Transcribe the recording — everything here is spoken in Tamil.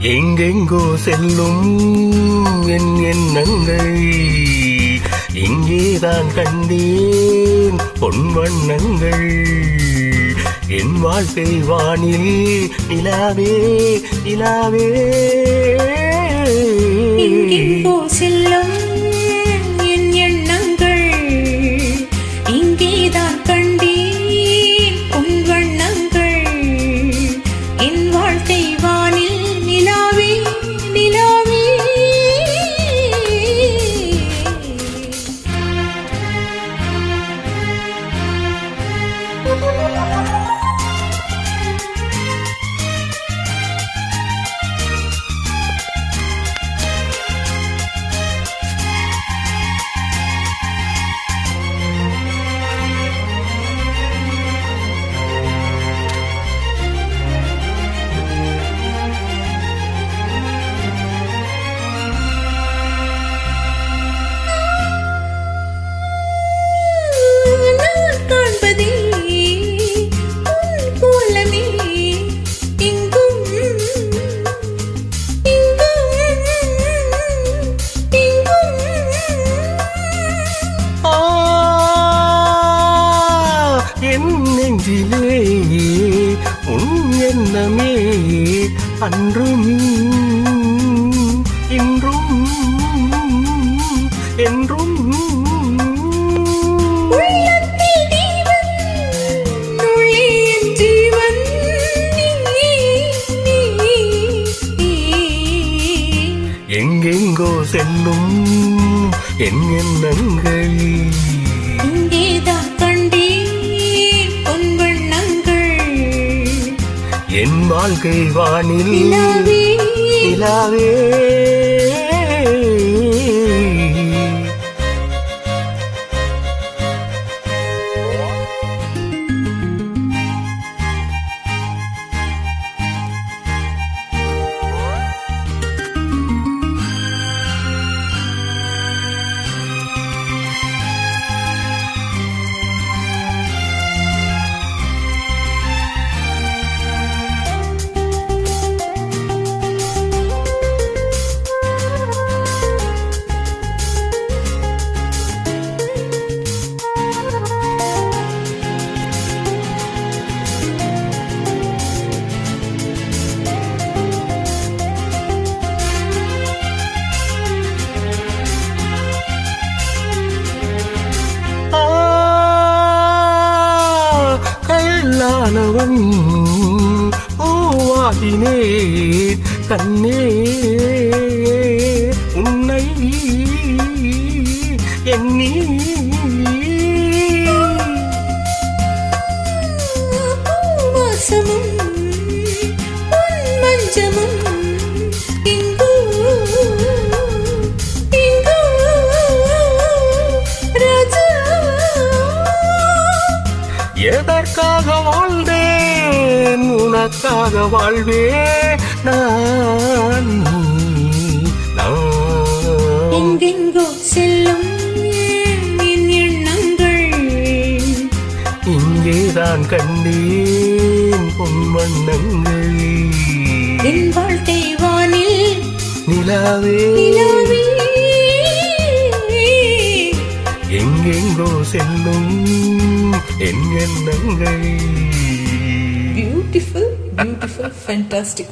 எங்கெங்கோ செல்லும் என் எண்ணங்கள் இங்கேதான் கண்டேன் பொன் வண்ணங்கள் என் வாழ்க்கை வானில் நிலாவே நிலாவே எங்கெங்கோ செல்லும் என் எண்ணங்கள் இங்கேதான் கண்டேன் பொன் வண்ணங்கள் என் வாழ்க்கை வானில் நிலாவே நிலாவே நெஞ்சிலே உன் எண்ணமே அன்றும் இன்றும் என்றும் எங்கெங்கோ செல்லும் என் எண்ணங்கள் இங்கேதான் கண்டேன் பொன் வண்ணங்கள் என் வாழ்க்கை வானில் நிலாவே கல்லானவன் பூவாகினே கண்ணே உன்னை எண்ணி வாசமும் பொன் மஞ்சமும் எதற்காக வாழ்ந்தேன் உனக்காக வாழ்வே நான் எங்கெங்கோ செல்லும் என் எண்ணங்கள் இங்கேதான் கண்டேன் பொன் வண்ணங்கள் என் வாழ்க்கை வானில் நிலாவே நிலாவே எங்கெங்கோ செல்லும் என் எண்ணங்கள் beautiful fantastic